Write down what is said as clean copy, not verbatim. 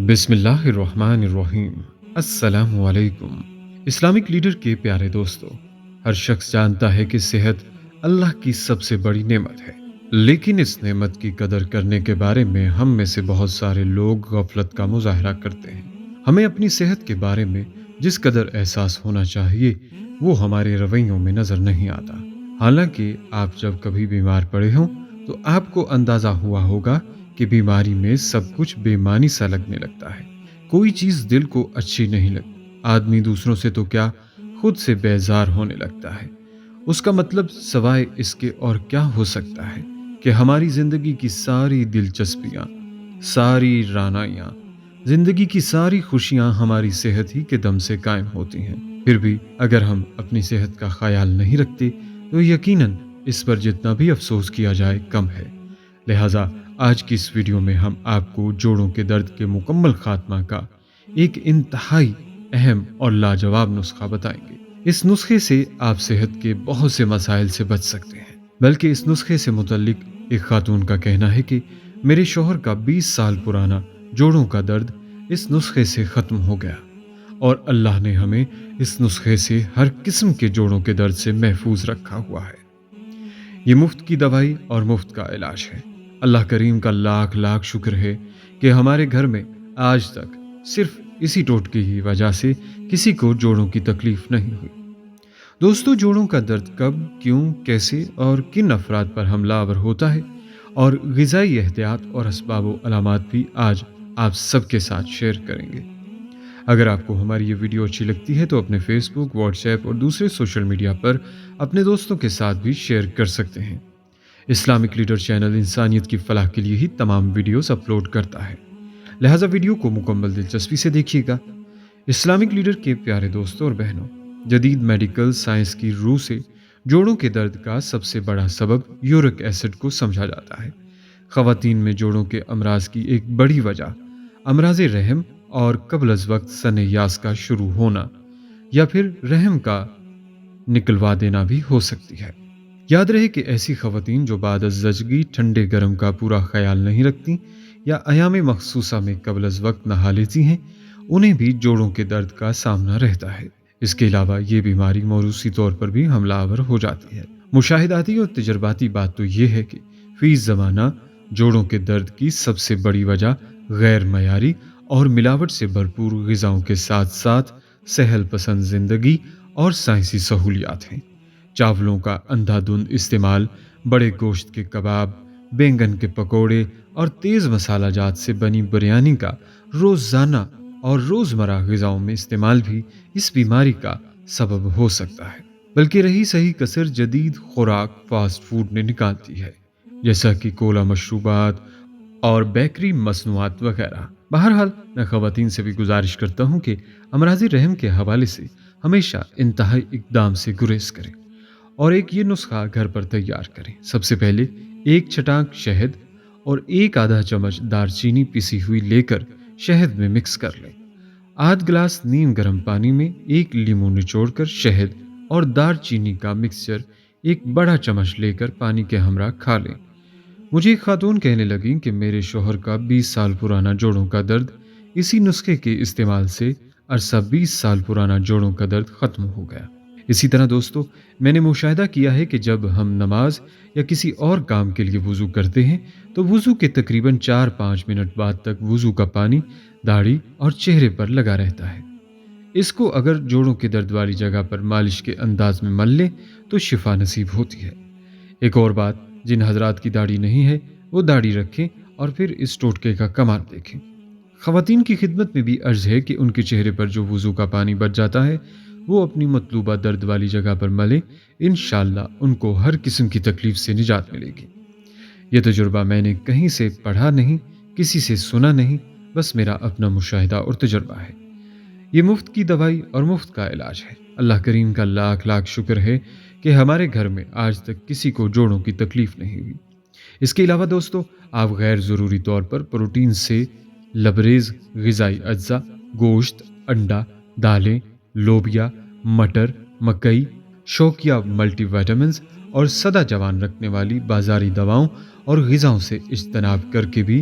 بسم اللہ الرحمن الرحیم۔ السلام علیکم۔ اسلامک لیڈر کے پیارے دوستو، ہر شخص جانتا ہے کہ صحت اللہ کی سب سے بڑی نعمت ہے، لیکن اس نعمت کی قدر کرنے کے بارے میں ہم میں سے بہت سارے لوگ غفلت کا مظاہرہ کرتے ہیں۔ ہمیں اپنی صحت کے بارے میں جس قدر احساس ہونا چاہیے وہ ہمارے رویوں میں نظر نہیں آتا۔ حالانکہ آپ جب کبھی بیمار پڑے ہوں تو آپ کو اندازہ ہوا ہوگا کہ بیماری میں سب کچھ بے معنی سا لگنے لگتا ہے، کوئی چیز دل کو اچھی نہیں لگتی، آدمی دوسروں سے تو کیا خود سے بیزار ہونے لگتا ہے۔ اس کا مطلب سوائے اس کے اور کیا ہو سکتا ہے کہ ہماری زندگی کی ساری دلچسپیاں، ساری رعنائیاں، زندگی کی ساری خوشیاں ہماری صحت ہی کے دم سے قائم ہوتی ہیں۔ پھر بھی اگر ہم اپنی صحت کا خیال نہیں رکھتے تو یقیناً اس پر جتنا بھی افسوس کیا جائے کم ہے۔ لہٰذا آج کی اس ویڈیو میں ہم آپ کو جوڑوں کے درد کے مکمل خاتمہ کا ایک انتہائی اہم اور لاجواب نسخہ بتائیں گے۔ اس نسخے سے آپ صحت کے بہت سے مسائل سے بچ سکتے ہیں۔ بلکہ اس نسخے سے متعلق ایک خاتون کا کہنا ہے کہ میرے شوہر کا 20 سال پرانا جوڑوں کا درد اس نسخے سے ختم ہو گیا، اور اللہ نے ہمیں اس نسخے سے ہر قسم کے جوڑوں کے درد سے محفوظ رکھا ہوا ہے۔ یہ مفت کی دوائی اور مفت کا علاج ہے۔ اللہ کریم کا لاکھ لاکھ شکر ہے کہ ہمارے گھر میں آج تک صرف اسی ٹوٹکے کی وجہ سے کسی کو جوڑوں کی تکلیف نہیں ہوئی۔ دوستو، جوڑوں کا درد کب، کیوں، کیسے اور کن افراد پر حملہ آور ہوتا ہے، اور غذائی احتیاط اور اسباب و علامات بھی آج آپ سب کے ساتھ شیئر کریں گے۔ اگر آپ کو ہماری یہ ویڈیو اچھی لگتی ہے تو اپنے فیس بک، واٹس ایپ اور دوسرے سوشل میڈیا پر اپنے دوستوں کے ساتھ بھی شیئر کر سکتے ہیں۔ اسلامک لیڈر چینل انسانیت کی فلاح کے لیے ہی تمام ویڈیوز اپلوڈ کرتا ہے، لہٰذا ویڈیو کو مکمل دلچسپی سے دیکھیے گا۔ اسلامک لیڈر کے پیارے دوستوں اور بہنوں، جدید میڈیکل سائنس کی روح سے جوڑوں کے درد کا سب سے بڑا سبب یورک ایسڈ کو سمجھا جاتا ہے۔ خواتین میں جوڑوں کے امراض کی ایک بڑی وجہ امراض رحم اور قبل از وقت سنیاس کا شروع ہونا یا پھر رحم کا نکلوا دینا بھی ہو سکتی ہے۔ یاد رہے کہ ایسی خواتین جو بعد از زچگی ٹھنڈے گرم کا پورا خیال نہیں رکھتی یا ایام مخصوصہ میں قبل از وقت نہا لیتی ہیں، انہیں بھی جوڑوں کے درد کا سامنا رہتا ہے۔ اس کے علاوہ یہ بیماری موروثی طور پر بھی حملہ آور ہو جاتی ہے۔ مشاہداتی اور تجرباتی بات تو یہ ہے کہ فی زمانہ جوڑوں کے درد کی سب سے بڑی وجہ غیر معیاری اور ملاوٹ سے بھرپور غذاؤں کے ساتھ ساتھ سہل پسند زندگی اور سائنسی سہولیات ہیں۔ چاولوں کا اندھا دھند استعمال، بڑے گوشت کے کباب، بینگن کے پکوڑے اور تیز مسالہ جات سے بنی بریانی کا روزانہ اور روزمرہ غذاؤں میں استعمال بھی اس بیماری کا سبب ہو سکتا ہے۔ بلکہ رہی صحیح کثر جدید خوراک فاسٹ فوڈ نے نکالتی ہے، جیسا کہ کولا مشروبات اور بیکری مصنوعات وغیرہ۔ بہرحال میں خواتین سے بھی گزارش کرتا ہوں کہ امراض رحم کے حوالے سے ہمیشہ انتہائی اقدام سے گریز کریں اور ایک یہ نسخہ گھر پر تیار کریں۔ سب سے پہلے ایک چھٹانک شہد اور ایک آدھا چمچ دار چینی پیسی ہوئی لے کر شہد میں مکس کر لیں۔ آدھ گلاس نیم گرم پانی میں ایک لیموں نچوڑ کر شہد اور دار چینی کا مکسچر ایک بڑا چمچ لے کر پانی کے ہمراہ کھا لیں۔ مجھے ایک خاتون کہنے لگیں کہ میرے شوہر کا 20 سال پرانا جوڑوں کا درد اسی نسخے کے استعمال سے عرصہ 20 سال پرانا جوڑوں کا درد ختم ہو گیا۔ اسی طرح دوستو، میں نے مشاہدہ کیا ہے کہ جب ہم نماز یا کسی اور کام کے لیے وضو کرتے ہیں تو وضو کے تقریباً 4-5 منٹ بعد تک وضو کا پانی داڑھی اور چہرے پر لگا رہتا ہے۔ اس کو اگر جوڑوں کے درد والی جگہ پر مالش کے انداز میں مل لیں تو شفا نصیب ہوتی ہے۔ ایک اور بات، جن حضرات کی داڑھی نہیں ہے وہ داڑھی رکھیں اور پھر اس ٹوٹکے کا کمال دیکھیں۔ خواتین کی خدمت میں بھی عرض ہے کہ ان کے چہرے پر جو وضو کا پانی بچ جاتا ہے وہ اپنی مطلوبہ درد والی جگہ پر ملیں، انشاءاللہ ان کو ہر قسم کی تکلیف سے نجات ملے گی۔ یہ تجربہ میں نے کہیں سے پڑھا نہیں، کسی سے سنا نہیں، بس میرا اپنا مشاہدہ اور تجربہ ہے۔ یہ مفت کی دوائی اور مفت کا علاج ہے۔ اللہ کریم کا لاکھ لاکھ شکر ہے کہ ہمارے گھر میں آج تک کسی کو جوڑوں کی تکلیف نہیں ہوئی۔ اس کے علاوہ دوستو، آپ غیر ضروری طور پر پروٹین سے لبریز غذائی اجزاء، گوشت، انڈا، دالیں، لوبیا، مٹر، مکئی، شوقیہ ملٹی وائٹامنز اور سدا جوان رکھنے والی بازاری دواؤں اور غذاؤں سے اجتناب کر کے بھی